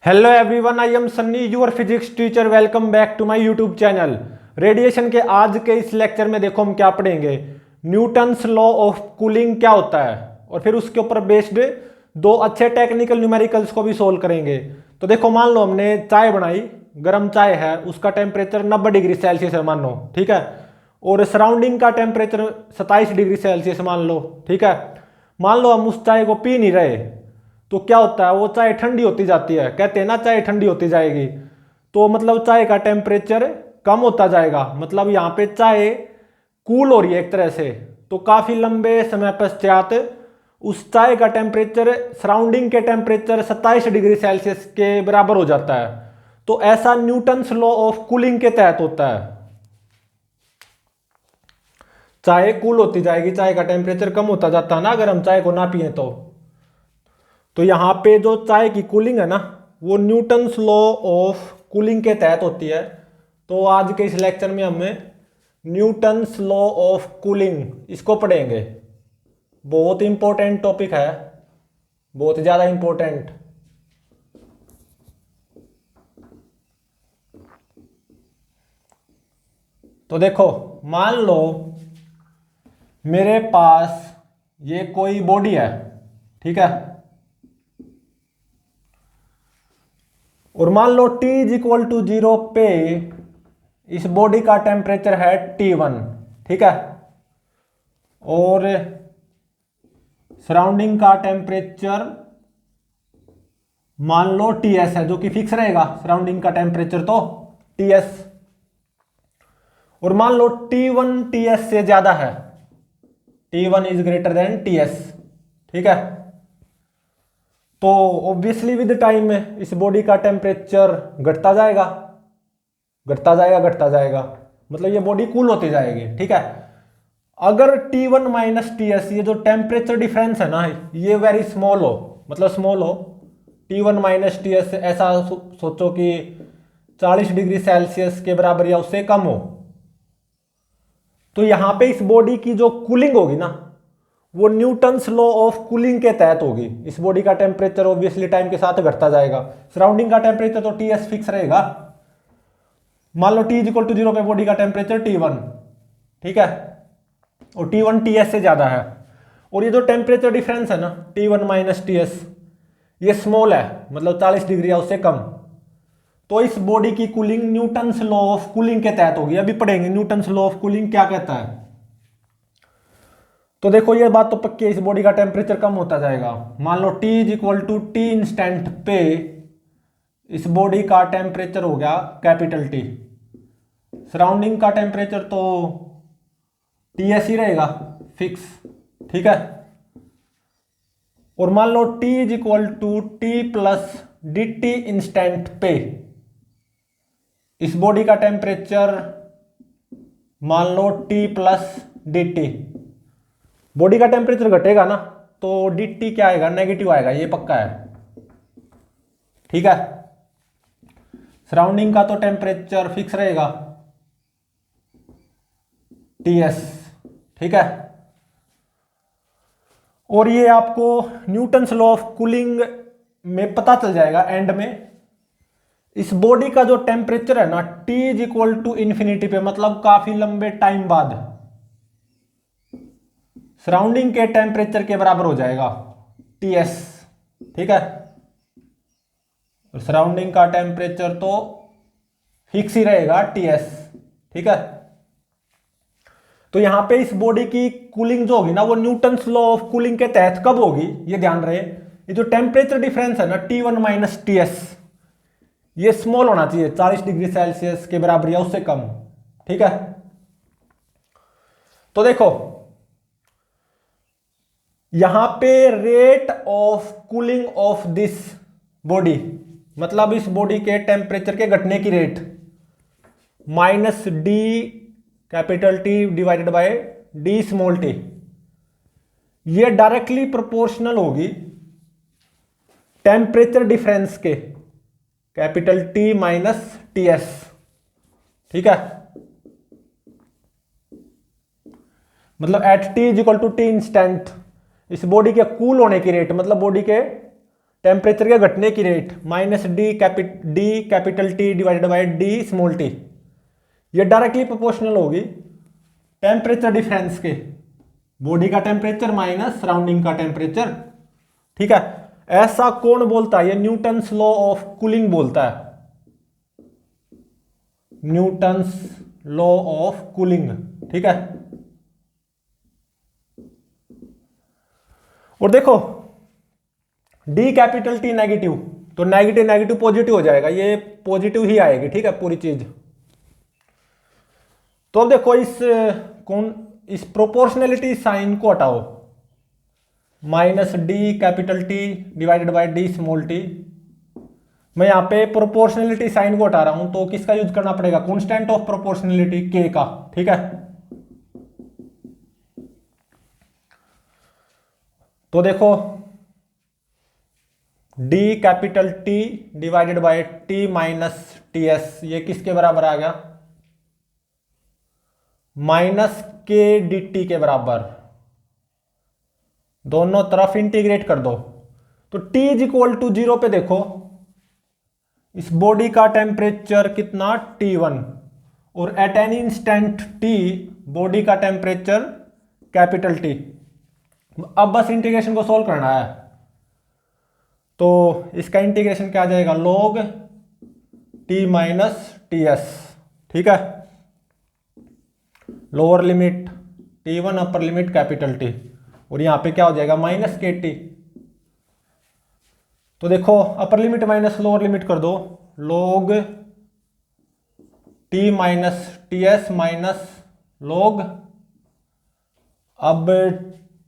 Hello everyone, I am Sunny, your physics teacher. Welcome back to my YouTube channel. Radiation के आज के इस lecture में देखो हम क्या पढ़ेंगे। न्यूटन्स लॉ ऑफ कूलिंग क्या होता है और फिर उसके ऊपर बेस्ड दो अच्छे टेक्निकल न्यूमेरिकल्स को भी सोल्व करेंगे। तो देखो, मान लो हमने चाय बनाई, गर्म चाय है, उसका टेम्परेचर 90 डिग्री सेल्सियस है मान लो, ठीक है। और सराउंडिंग का टेम्परेचर 27 डिग्री सेल्सियस मान लो, ठीक है। मान लो हम उस चाय को पी नहीं रहे, तो क्या होता है, वो चाय ठंडी होती जाती है। कहते हैं ना, चाय ठंडी होती जाएगी, तो मतलब चाय का टेम्परेचर कम होता जाएगा। मतलब यहाँ पे चाय कूल हो रही है एक तरह से। तो काफी लंबे समय पश्चात उस चाय का टेम्परेचर सराउंडिंग के टेम्परेचर 27 डिग्री सेल्सियस के बराबर हो जाता है। तो ऐसा न्यूटन्स लॉ ऑफ कूलिंग के तहत होता है। चाय कूल होती जाएगी, चाय का टेम्परेचर कम होता जाता है ना, अगर हम चाय को ना पिए तो यहाँ पे जो चाय की कूलिंग है ना, वो न्यूटन्स लॉ ऑफ कूलिंग के तहत होती है। तो आज के इस लेक्चर में हमें न्यूटन्स लॉ ऑफ कूलिंग इसको पढ़ेंगे। बहुत इंपॉर्टेंट टॉपिक है, बहुत ज़्यादा इंपॉर्टेंट। तो देखो, मान लो मेरे पास ये कोई बॉडी है, ठीक है। और मान लो t इज इक्वल टू 0 पे इस बॉडी का टेम्परेचर है T1, ठीक है। और सराउंडिंग का टेम्परेचर मान लो Ts है, जो कि फिक्स रहेगा सराउंडिंग का टेम्परेचर तो Ts। और मान लो T1 Ts से ज्यादा है, T1 is greater than Ts, ठीक है। तो ऑब्वियसली विद टाइम में इस बॉडी का टेम्परेचर घटता जाएगा, घटता जाएगा, घटता जाएगा। मतलब ये बॉडी कूल होती जाएगी, ठीक है। अगर T1 माइनस Ts, ये जो टेम्परेचर डिफरेंस है ना, ये वेरी स्मॉल हो, मतलब स्मॉल हो, T1 माइनस Ts ऐसा सोचो कि 40 डिग्री सेल्सियस के बराबर या उससे कम हो, तो यहां पे इस बॉडी की जो कूलिंग होगी ना, वो न्यूटन्स लॉ ऑफ कूलिंग के तहत होगी। इस बॉडी का टेम्परेचर ऑब्वियसली टाइम के साथ घटता जाएगा। सराउंडिंग का टेम्परेचर तो Ts फिक्स रहेगा। मान लो t इज इक्वल टू 0 पे बॉडी का टेम्परेचर T1, ठीक है, और T1 Ts से ज्यादा है। और ये जो टेम्परेचर डिफरेंस है ना, T1 माइनस Ts, ये स्मॉल है, मतलब 40 डिग्री या उससे कम। तो इस बॉडी की cooling Newton's law of cooling के तहत होगी। अभी पढ़ेंगे न्यूटन्स लॉ ऑफ कूलिंग क्या कहता है। तो देखो, ये बात तो पक्की है, इस बॉडी का टेम्परेचर कम होता जाएगा। मान लो t is equal to t instant पे इस बॉडी का टेम्परेचर हो गया कैपिटल T। सराउंडिंग का टेम्परेचर तो Ts ही रहेगा फिक्स, ठीक है। और मान लो t is equal to t plus dt instant पे इस बॉडी का टेम्परेचर मान लो t प्लस dt। बॉडी का टेम्परेचर घटेगा ना, तो dt क्या आएगा, नेगेटिव आएगा, ये पक्का है, ठीक है। सराउंडिंग का तो टेम्परेचर फिक्स रहेगा Ts, ठीक है। और ये आपको न्यूटन्स लॉ ऑफ कूलिंग में पता चल जाएगा एंड में। इस बॉडी का जो टेम्परेचर है ना, t is equal to infinity पे, मतलब काफी लंबे टाइम बाद सराउंडिंग के टेम्परेचर के बराबर हो जाएगा Ts, ठीक है। सराउंडिंग का टेम्परेचर तो फिक्स ही रहेगा Ts, ठीक है। तो यहां पे इस बॉडी की कूलिंग जो होगी ना, वो न्यूटन्स लॉ ऑफ कूलिंग के तहत कब होगी, ये ध्यान रहे। ये जो टेम्परेचर डिफरेंस है ना, T1 माइनस Ts, ये स्मॉल होना चाहिए, 40 डिग्री सेल्सियस के बराबर या उससे कम, ठीक है। तो देखो, यहां पे rate of cooling of this body, मतलब इस बॉडी के टेम्परेचर के घटने की rate minus D capital T divided by D small t, ये डायरेक्टली प्रोपोर्शनल होगी टेम्परेचर डिफरेंस के कैपिटल T माइनस Ts, ठीक है। मतलब at t is equal to t instant इस बॉडी के कूल होने की रेट, मतलब बॉडी के टेम्परेचर के घटने की rate minus D capital T divided by D small T, ये डायरेक्टली प्रोपोर्शनल होगी टेम्परेचर डिफरेंस के, बॉडी का टेम्परेचर माइनस सराउंडिंग का टेम्परेचर। ठीक है, ऐसा कौन बोलता है? ये न्यूटन्स लॉ ऑफ कूलिंग बोलता है, न्यूटन्स लॉ ऑफ कूलिंग। ठीक है, और देखो डी कैपिटल टी नेगेटिव, तो नेगेटिव नेगेटिव पॉजिटिव हो जाएगा, ये पॉजिटिव ही आएगी। ठीक है, पूरी चीज। तो अब देखो इस प्रोपोर्शनलिटी साइन को हटाओ, minus D capital T divided by D small T. मैं यहां पे प्रोपोर्शनलिटी साइन को हटा रहा हूं, तो किसका यूज करना पड़ेगा? कांस्टेंट ऑफ प्रोपोर्शनलिटी के का। ठीक है, तो देखो D capital T divided by T minus T S, ये किसके बराबर आ गया? माइनस के डी टी के बराबर। दोनों तरफ इंटीग्रेट कर दो, तो t इज इक्वल टू 0 पे देखो इस बॉडी का टेम्परेचर कितना? T1, और at any instant t body का टेम्परेचर कैपिटल T। अब बस इंटीग्रेशन को सोल्व करना है, तो इसका इंटीग्रेशन क्या आ जाएगा? log t minus T S. ठीक है, lower limit T1 upper limit capital T, और यहां पे क्या हो जाएगा? Minus K T. तो देखो upper limit minus lower limit कर दो, log t minus T S minus log, अब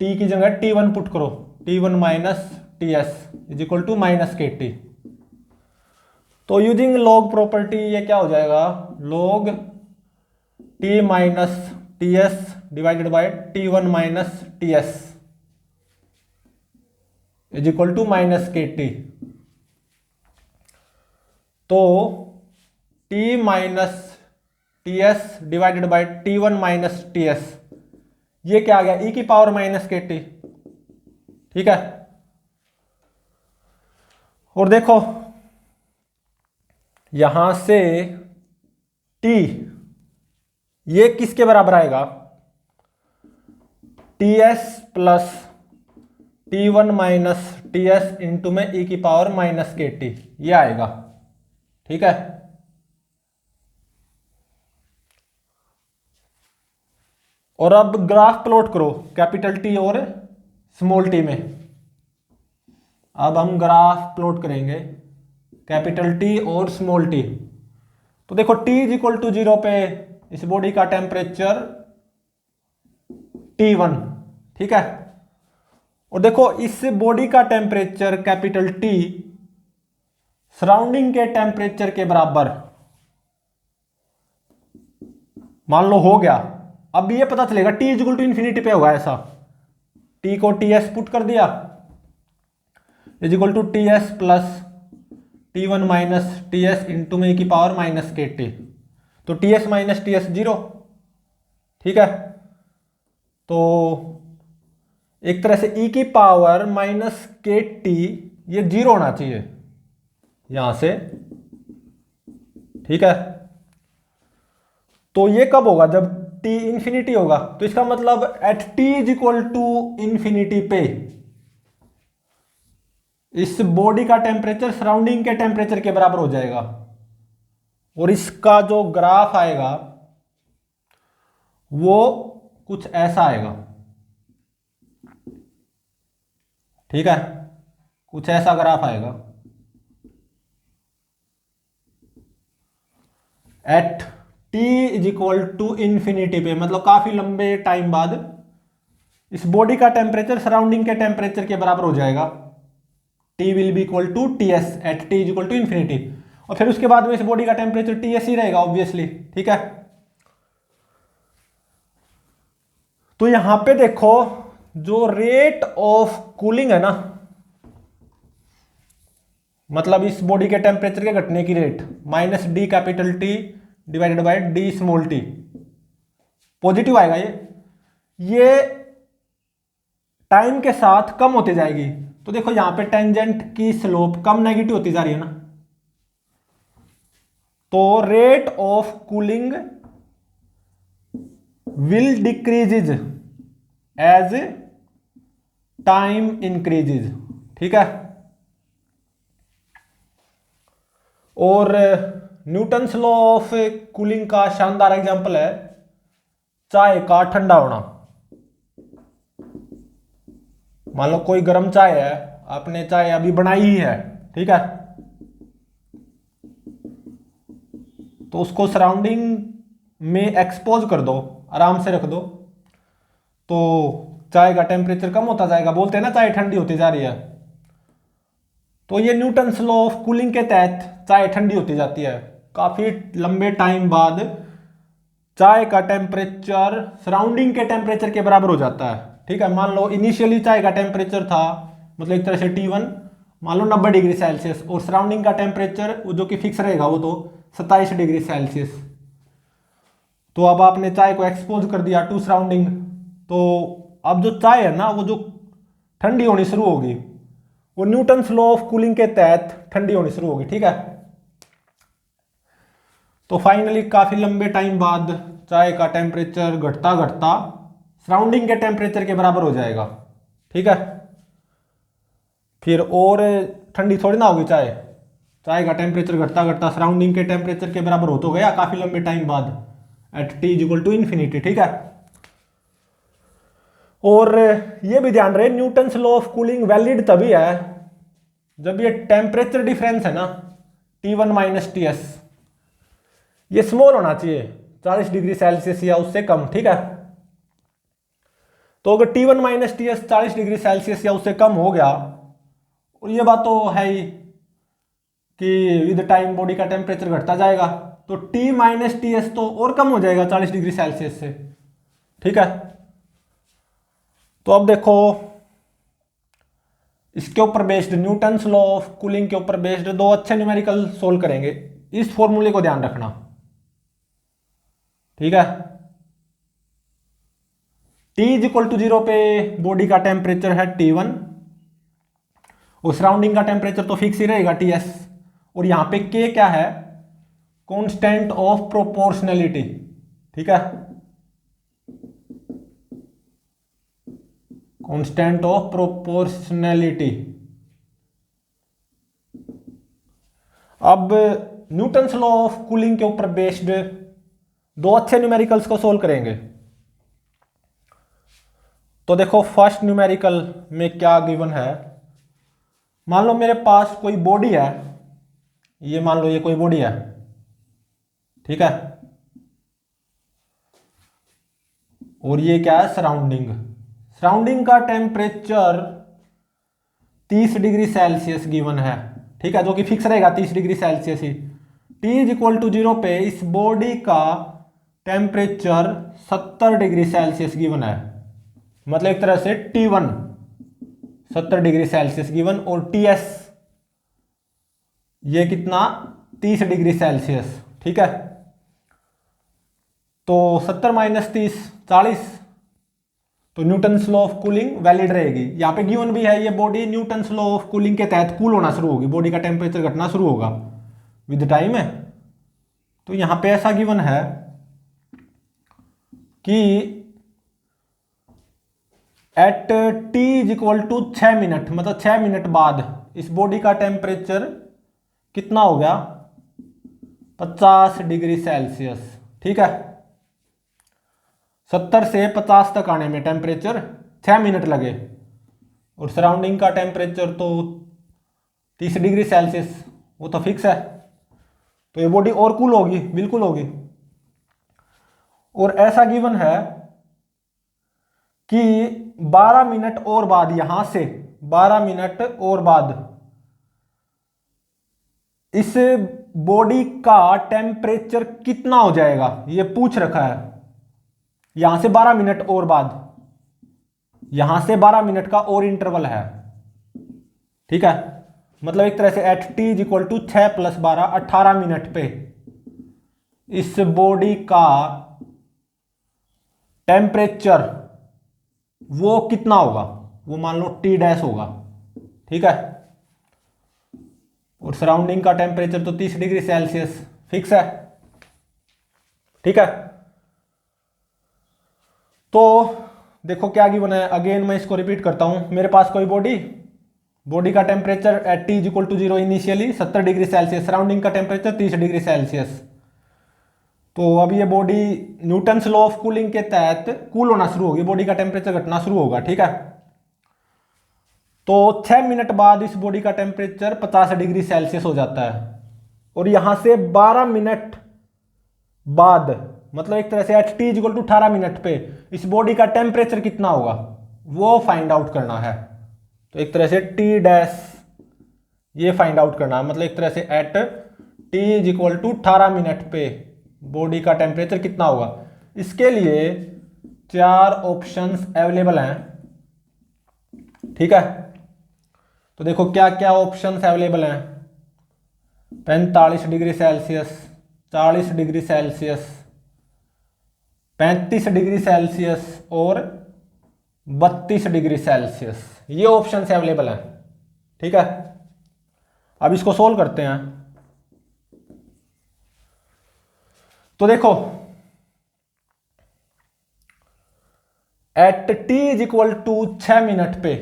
t की जगह T1 पुट करो, T1 minus T S is equal to minus K T. तो यूजिंग log प्रॉपर्टी ये क्या हो जाएगा? log t minus T S divided by T1 minus T S is equal to minus K T. तो t minus T S divided by T1 minus T S, ये क्या आ गया? e की power minus K T. ठीक है, और देखो यहां से t ये किसके बराबर आएगा? T S plus T1 minus T S into में e की पावर माइनस के टी, ये आएगा। ठीक है, और अब ग्राफ प्लॉट करो कैपिटल T और स्मॉल t में। अब हम ग्राफ प्लॉट करेंगे कैपिटल T और स्मॉल t। तो देखो t इज इक्वल टू 0 पे इस बॉडी का टेम्परेचर T1। ठीक है, और देखो इस बॉडी का टेम्परेचर कैपिटल T सराउंडिंग के टेम्परेचर के बराबर मान लो हो गया। अब ये पता चलेगा T is equal to infinity पे होगा ऐसा, T को TS पुट कर दिया is equal to TS plus T1 minus TS into में e की पावर माइनस के टी। तो TS माइनस TS 0। ठीक है, तो एक तरह से e की पावर माइनस के टी ये 0 होना चाहिए यहां से। ठीक है, तो ये कब होगा? जब t इंफिनिटी होगा। तो इसका मतलब at t is equal to infinity पे इस बॉडी का टेम्परेचर सराउंडिंग के टेम्परेचर के बराबर हो जाएगा, और इसका जो ग्राफ आएगा वो कुछ ऐसा आएगा। ठीक है, कुछ ऐसा ग्राफ आएगा। At t is equal to infinity पे, मतलब काफी लंबे टाइम बाद इस बॉडी का टेम्परेचर सराउंडिंग के टेम्परेचर के बराबर हो जाएगा। t will be equal to ts at t is equal to infinity, और फिर उसके बाद में इस बॉडी का टेम्परेचर Ts ही रहेगा ऑब्वियसली। ठीक है, तो यहां पे देखो जो रेट ऑफ कूलिंग है ना, मतलब इस बॉडी के टेम्परेचर के घटने की rate minus D capital T divided by D small t, positive आएगा ये टाइम के साथ कम होती जाएगी। तो देखो यहां पे टेंजेंट की स्लोप कम नेगेटिव होती जा रही है ना, तो rate of cooling will decreases as time increases, ठीक है। और न्यूटन्स लॉ ऑफ कूलिंग का शानदार एग्जांपल है चाय का ठंडा होना। मान लो कोई गर्म चाय है, आपने चाय अभी बनाई ही है, ठीक है, तो उसको सराउंडिंग में एक्सपोज कर दो, आराम से रख दो, तो चाय का टेम्परेचर कम होता जाएगा। बोलते हैं ना चाय ठंडी होती जा रही है, तो ये न्यूटन्स लॉ ऑफ कूलिंग के तहत चाय ठंडी होती जाती है। काफी लंबे टाइम बाद चाय का टेम्परेचर सराउंडिंग के टेम्परेचर के बराबर हो जाता है, ठीक है। मान लो इनिशियली चाय का टेम्परेचर था, मतलब एक तरह से T1 मान लो 90 डिग्री सेल्सियस, और सराउंडिंग का टेम्परेचर जो कि फिक्स रहेगा वो तो 27 डिग्री सेल्सियस। तो अब आपने चाय को एक्सपोज कर दिया टू सराउंडिंग, तो अब जो चाय है ना वो जो ठंडी होनी शुरू होगी, वो न्यूटन्स लॉ ऑफ कूलिंग के तहत ठंडी होनी शुरू होगी, ठीक है। तो फाइनली काफी लंबे टाइम बाद चाय का टेम्परेचर घटता घटता सराउंडिंग के टेम्परेचर के बराबर हो जाएगा, ठीक है। फिर और ठंडी थोड़ी ना होगी चाय, चाय का टेम्परेचर घटता घटता सराउंडिंग के टेम्परेचर के बराबर हो तो गया काफी लंबे टाइम बाद एट T = इन्फिनिटी, ठीक है। और ये भी ध्यान रहे Newton's law of cooling valid तभी है जब ये टेम्परेचर डिफरेंस है ना T1 - TS ये स्मॉल होना चाहिए, 40 डिग्री सेल्सियस या उससे कम, ठीक है। तो अगर T1 - TS 40 डिग्री सेल्सियस या उससे कम हो गया, और ये बात तो है ही कि विद टाइम बॉडी का टेम्परेचर घटता जाएगा, तो T - TS तो और कम हो जाएगा 40 डिग्री सेल्सियस से, ठीक है। तो अब देखो इसके ऊपर based Newton's law of cooling के ऊपर बेस्ड दो अच्छे न्यूमेरिकल सोल्व करेंगे। इस फॉर्मूले को ध्यान रखना, ठीक है। T = 0 पे बॉडी का टेम्परेचर है T1 और सराउंडिंग का टेम्परेचर तो फिक्स ही रहेगा TS, और यहां पे K क्या है, कांस्टेंट ऑफ प्रोपोर्शनैलिटी, ठीक है, कांस्टेंट ऑफ प्रोपोर्शनैलिटी। अब न्यूटन्स लॉ ऑफ कूलिंग के ऊपर बेस्ड दो अच्छे न्यूमेरिकल्स को सोल्व करेंगे। तो देखो फर्स्ट न्यूमेरिकल में क्या गिवन है, मान लो मेरे पास कोई बॉडी है, ये मान लो ये कोई बॉडी है, ठीक है, और ये क्या है सराउंडिंग, सराउंडिंग का टेम्परेचर 30 डिग्री सेल्सियस गिवन है, ठीक है, जो कि फिक्स रहेगा 30 डिग्री सेल्सियस ही। T = 0 पे इस बॉडी का टेम्परेचर 70 डिग्री सेल्सियस गिवन है, मतलब एक तरह से T1 70 डिग्री सेल्सियस गिवन, और TS ये कितना 30 डिग्री सेल्सियस, ठीक है। तो 70 - 30 40, तो Newton's law of cooling valid रहेगी। यहां पे गिवन भी है ये body Newton's law of cooling के तहत कूल होना शुरू होगी, बॉडी का टेम्परेचर घटना शुरू होगा विद टाइम है। तो यहां पे ऐसा गिवन है कि एट T = 6 मिनट, मतलब 6 मिनट बाद इस बॉडी का टेम्परेचर कितना हो गया 50 डिग्री सेल्सियस, ठीक है। 70 से 50 तक आने में टेम्परेचर 6 मिनट लगे, और सराउंडिंग का टेम्परेचर तो 30 डिग्री सेल्सियस वो तो फिक्स है, तो ये बॉडी और कूल होगी, बिल्कुल होगी। और ऐसा गिवन है कि 12 मिनट और बाद, यहां से 12 मिनट और बाद इस बॉडी का टेम्परेचर कितना हो जाएगा, ये पूछ रखा है। यहां से 12 मिनट और बाद, यहां से 12 मिनट का और इंटरवल है, ठीक है, मतलब एक तरह से एट T = 6 + 12 18 मिनट पे इस बॉडी का टेम्परेचर वो कितना होगा, वो मान लो T' होगा, ठीक है, और सराउंडिंग का टेम्परेचर तो 30 डिग्री सेल्सियस फिक्स है। ठीक है, तो देखो क्या गिवन है, अगेन मैं इसको रिपीट करता हूं। मेरे पास कोई बॉडी का temperature at T is equal to 0 initially 70 degree Celsius, surrounding का टेम्परेचर 30 डिग्री सेल्सियस। तो अब ये body Newton's law of cooling के तहत कूल होना शुरू होगी, बॉडी का टेम्परेचर घटना शुरू होगा। ठीक है, तो 6 मिनट बाद इस बॉडी का टेम्परेचर 50 डिग्री सेल्सियस हो जाता है, और यहां से 12 मिनट बाद, मतलब एक तरह से at T equal to 18 minute पे इस बॉडी का टेम्परेचर कितना होगा वो फाइंड आउट करना है। तो एक तरह से टी डैश ये फाइंड आउट करना है, मतलब एक तरह से at T is equal to 18 minute पे बॉडी का टेम्परेचर कितना होगा। इसके लिए 4 ऑप्शंस अवेलेबल हैं। ठीक है, तो देखो क्या क्या ऑप्शंस अवेलेबल हैं। 45 degree Celsius, 40 degree Celsius, 35 degree Celsius और 32 डिग्री सेल्सियस, ये ऑप्शंस अवेलेबल हैं। ठीक है, अब इसको सोल्व करते हैं। तो देखो at T is equal to 6 minute पे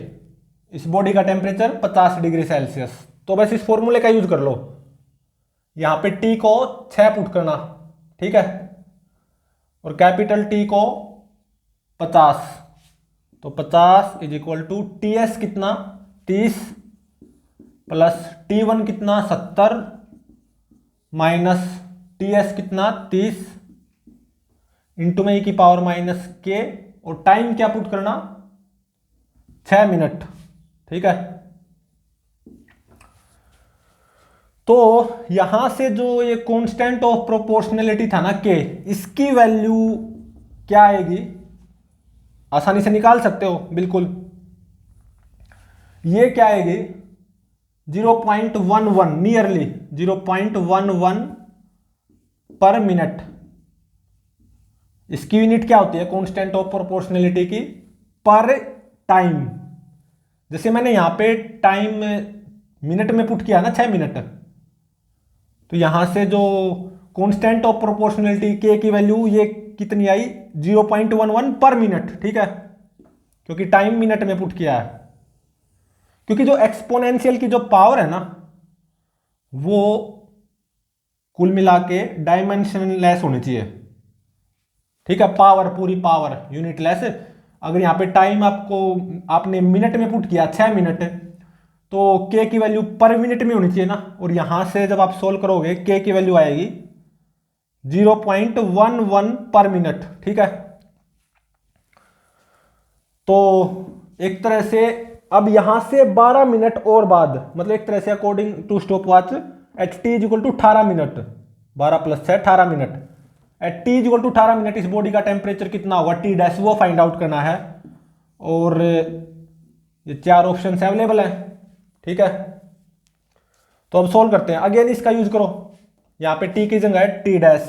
इस बॉडी का टेम्परेचर 50 डिग्री सेल्सियस, तो बस इस फॉर्मूले का यूज कर लो। यहां पे टी को 6 पुट करना, ठीक है, और कैपिटल टी को 50, तो 50 is equal to T S कितना 30 प्लस T1 कितना 70 माइनस टी एस कितना 30 इंटू में e की पावर माइनस के, और टाइम क्या पुट करना 6 मिनट। ठीक है, तो यहां से जो ये कांस्टेंट ऑफ प्रोपोर्शनैलिटी था ना के, इसकी वैल्यू क्या आएगी आसानी से निकाल सकते हो बिल्कुल। ये क्या आएगी 0.11, नियरली 0.11 पर मिनट। इसकी यूनिट क्या होती है कांस्टेंट ऑफ प्रोपोर्शनैलिटी की, पर टाइम। जैसे मैंने यहां पे टाइम मिनट में पुट किया ना 6 मिनट, तो यहां से जो कांस्टेंट ऑफ प्रोपोर्शनैलिटी के की वैल्यू ये कितनी आई 0.11 पर मिनट। ठीक है, क्योंकि टाइम मिनट में पुट किया है, क्योंकि जो एक्सपोनेंशियल की जो पावर है ना वो कुल मिला के डायमेंशनलेस होनी चाहिए। ठीक है, पावर पूरी पावर यूनिटलेस। अगर यहां पे टाइम आपने मिनट में पुट किया 6 मिनट, तो के की वैल्यू पर मिनट में होनी चाहिए ना, और यहां से जब आप सोल्व करोगे के की वैल्यू आएगी 0.11 पर मिनट। ठीक है, तो एक तरह से अब यहां से 12 मिनट और बाद, मतलब एक तरह से according to stop watch at T is equal to 18 minute, 12 plus 6 18 minute, at T is equal to 18 minute इस बॉडी का टेम्परेचर कितना होगा टी डैश, वो फाइंड आउट करना है। और ये 4 ऑप्शन अवेलेबल है। ठीक है, तो अब सोल्व करते हैं। अगेन इसका यूज करो, यहां पे टी की जगह है टी डैश,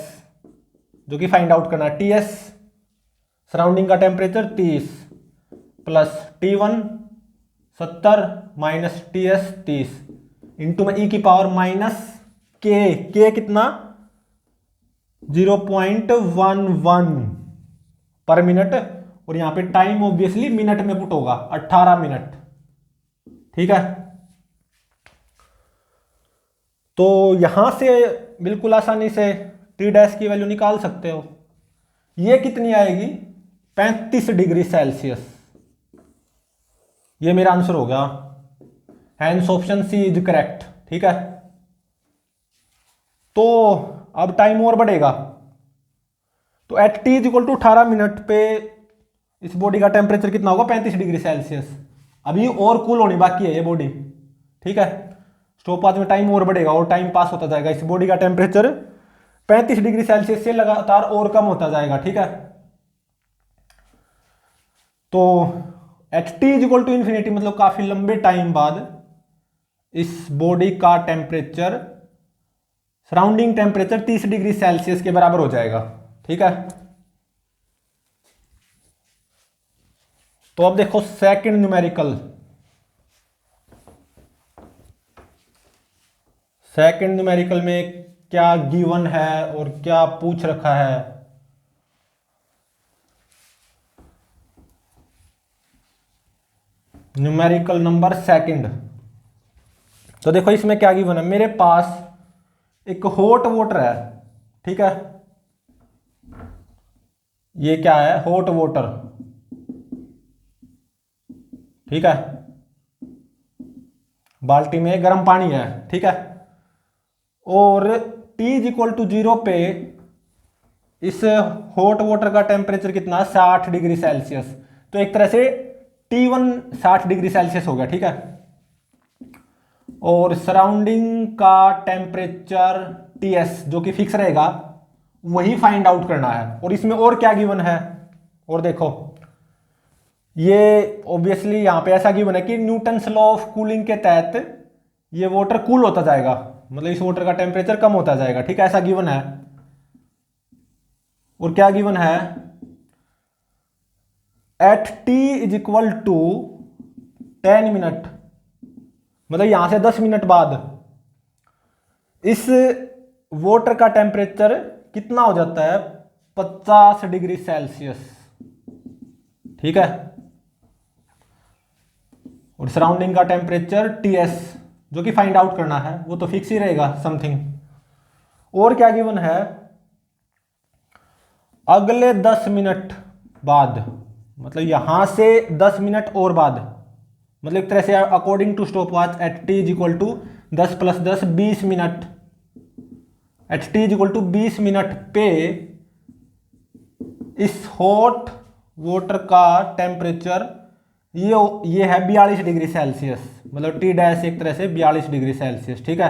जो कि फाइंड आउट करना है टी एस, सराउंडिंग का temperature 30 plus T1 70 minus T S 30 into में ई की पावर माइनस के कितना 0.11 पर मिनट, और यहां पे टाइम ऑब्वियसली मिनट में पुट होगा 18 मिनट। ठीक है, तो यहां से बिल्कुल आसानी से टी डैश की वैल्यू निकाल सकते हो। ये कितनी आएगी 35 डिग्री सेल्सियस, ये मेरा आंसर हो गया, hence option C is correct. ठीक है, तो अब टाइम और बढ़ेगा, तो at T is equal to 18 minute पे इस बॉडी का टेम्परेचर कितना होगा 35 डिग्री सेल्सियस। अभी और कूल होनी बाकी है ये बॉडी। ठीक है, स्टॉपवॉच में टाइम और बढ़ेगा और टाइम पास होता जाएगा, इस बॉडी का टेम्परेचर 35 डिग्री सेल्सियस से लगातार और कम होता जाएगा। ठीक है, तो at T is equal to infinity, मतलब काफी लंबे टाइम बाद इस बॉडी का temperature surrounding temperature 30 degree Celsius के बराबर हो जाएगा। ठीक है, तो अब देखो सेकंड न्यूमेरिकल, सेकंड न्यूमेरिकल में क्या गिवन है और क्या पूछ रखा है। Numerical number second. तो देखो इसमें क्या गिवन है, मेरे पास एक हॉट वाटर है, ठीक है, ये क्या है, हॉट वाटर, ठीक है, बाल्टी में गर्म पानी है, ठीक है, और T इज इक्वल टू 0 पे इस हॉट वाटर का टेम्परेचर कितना, 60 डिग्री सेल्सियस। तो एक तरह से T1 60 डिग्री सेल्सियस हो गया, ठीक है, और सराउंडिंग का टेम्परेचर TS जो कि फिक्स रहेगा वही फाइंड आउट करना है। और इसमें और क्या गिवन है, और देखो ये ऑब्वियसली यहां पे ऐसा गिवन है कि न्यूटन्स लॉ ऑफ कूलिंग के तहत ये वाटर कूल होता जाएगा, मतलब इस वाटर का टेम्परेचर कम होता जाएगा, ठीक है, ऐसा गिवन है। और क्या गिवन है, at T is equal to 10 minute, मतलब यहां से 10 मिनट बाद इस वाटर का टेम्परेचर कितना हो जाता है, 50 डिग्री सेल्सियस, ठीक है, और सराउंडिंग का टेम्परेचर TS जो कि फाइंड आउट करना है, वो तो फिक्स ही रहेगा समथिंग। और क्या गिवन है, अगले 10 मिनट बाद, मतलब यहां से 10 मिनट और बाद, मतलब एक तरह से according to stop watch at T is equal to 10 + 10 20 minute, at T is equal to 20 minute पे इस हॉट वाटर का टेम्परेचर ये है 42 डिग्री सेल्सियस, मतलब T डैश एक तरह से 42 डिग्री सेल्सियस, ठीक है।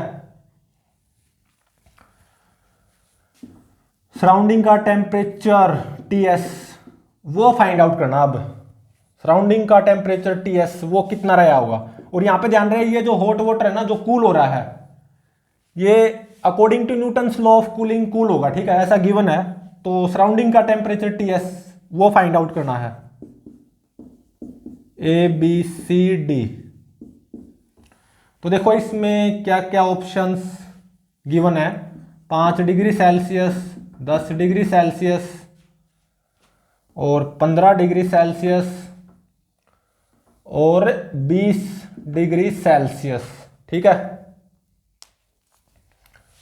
सराउंडिंग का टेम्परेचर TS वो फाइंड आउट करना। अब सराउंडिंग का टेम्परेचर TS वो कितना रहा होगा, और यहां पे ध्यान रहे ये जो हॉट वाटर है ना, जो कूल हो रहा है, ये according to Newton's law of cooling cool होगा, ठीक है, ऐसा गिवन है। तो सराउंडिंग का टेम्परेचर TS वो फाइंड आउट करना है, ABCD। तो देखो इसमें क्या क्या ऑप्शंस गिवन है, 5 डिग्री सेल्सियस, 10 डिग्री सेल्सियस और 15 डिग्री सेल्सियस और 20 डिग्री सेल्सियस, ठीक है।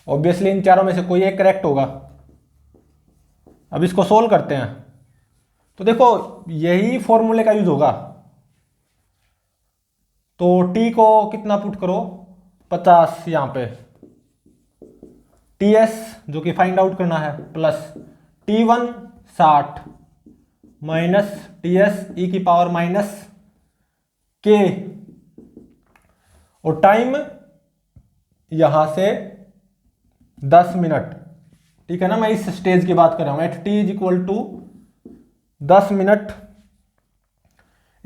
ऑब्वियसली इन चारों में से कोई एक करेक्ट होगा। अब इसको सोल्व करते हैं। तो देखो यही फॉर्मूले का यूज होगा। तो T को कितना पुट करो, 50 यहां पे, TS जो कि फाइंड आउट करना है, plus T1 60 minus TS e की पावर माइनस K, और टाइम यहां से 10 मिनट, ठीक है ना। मैं इस स्टेज की बात कर रहा हूं, at T is equal to 10 minute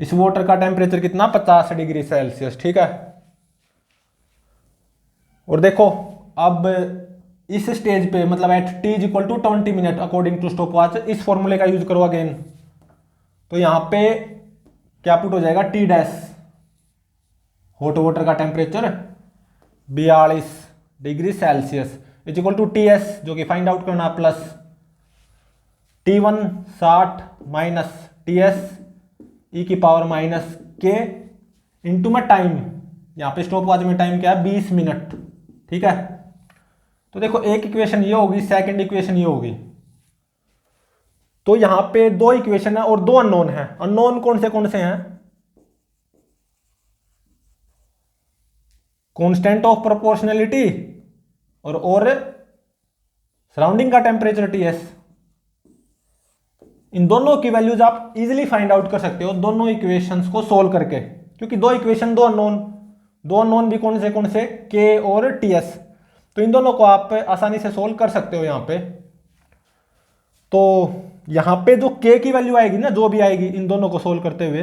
इस वाटर का टेम्परेचर कितना, 50 डिग्री सेल्सियस, ठीक है। और देखो अब इस स्टेज पे, मतलब at T is equal to 20 minute according to stop watch, इस फॉर्मूले का यूज करो अगेन। तो यहां पे क्या पुट हो जाएगा, T डैश हॉट वाटर का temperature 42 degree Celsius is equal to TS जो कि फाइंड आउट करना, plus T1 60 minus TS e की पावर माइनस K इंटू में टाइम, यहां पे स्टॉप वॉच में टाइम क्या है, 20 मिनट, ठीक है। तो देखो एक इक्वेशन ये होगी, सेकंड इक्वेशन ये होगी। तो यहां पे दो इक्वेशन है और दो अननोन है। अननोन कौन से हैं, कांस्टेंट ऑफ प्रोपोर्शनलिटी और सराउंडिंग का टेम्परेचर TS। इन दोनों की वैल्यूज आप इजीली फाइंड आउट कर सकते हो दोनों इक्वेशंस को सोल्व करके, क्योंकि दो इक्वेशन दो अननोन भी कौन से K और TS। तो इन दोनों को आप आसानी से सोल्व कर सकते हो यहां पे। तो यहां पे जो K की वैल्यू आएगी ना, जो भी आएगी इन दोनों को सोल्व करते हुए,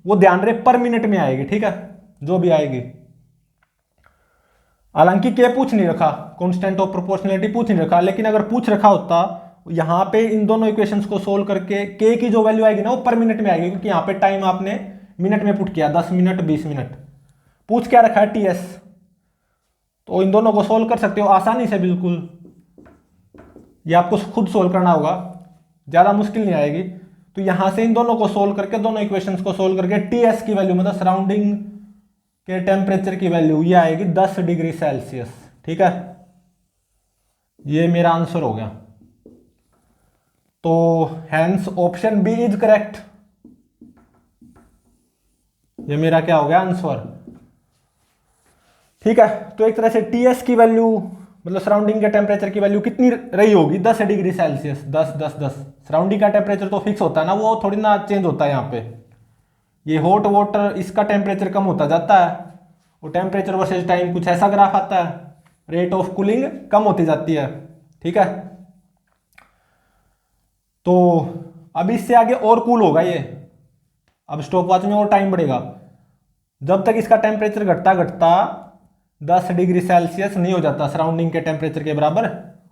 वो ध्यान रहे पर मिनट में आएगी, ठीक है, जो भी आएगी। हालांकि K पूछ नहीं रखा, कांस्टेंट ऑफ प्रोपोर्शनलिटी पूछ नहीं रखा, लेकिन अगर पूछ रखा होता यहां पे इन दोनों इक्वेशंस को सोल्व करके K की जो वैल्यू आएगी ना, वो पर मिनट में आएगी, क्योंकि यहां पे टाइम आपने मिनट में पुट किया, 10 मिनट 20 मिनट। पूछ क्या रखा है, TS। तो इन दोनों को सोल्व कर सकते हो आसानी से बिल्कुल। ये आपको खुद सोल्व करना होगा, ज़्यादा मुश्किल नहीं आएगी। तो यहां से इन दोनों को सोल्व करके, दोनों इक्वेशंस को सोल्व करके टीएस की वैल्यू मतलब सराउंडिंग के टेम्परेचर की वैल्यू ये आएगी 10 डिग्री सेल्सियस। ठीक है, ये मेरा आंसर हो गया। तो hence option B is correct. ये मेरा क्या हो गया आंसर। ठीक है, तो एक तरह से टीएस की वैल्यू मतलब सराउंडिंग के टेम्परेचर की वैल्यू कितनी रही होगी, 10 डिग्री सेल्सियस। 10 10 10 सराउंडिंग का टेम्परेचर तो फिक्स होता है ना, वो थोड़ी ना चेंज होता है। यहाँ पे ये हॉट वाटर, इसका टेम्परेचर कम होता जाता है, वो टेम्परेचर वर्सेज टाइम कुछ ऐसा ग्राफ आता है, रेट ऑफ कूलिंग कम होती जाती है। ठीक है, तो अब इससे आगे और कूल होगा ये। अब स्टॉप वॉच में और टाइम बढ़ेगा, जब तक इसका टेम्परेचर घटता घटता 10 डिग्री सेल्सियस नहीं हो जाता सराउंडिंग के टेम्परेचर के बराबर,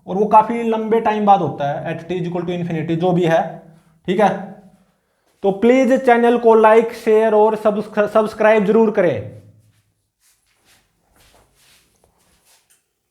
और वो काफ़ी लंबे टाइम बाद होता है at T equal to infinity जो भी है। ठीक है, तो प्लीज़ चैनल को लाइक शेयर और सब्सक्राइब जरूर करें।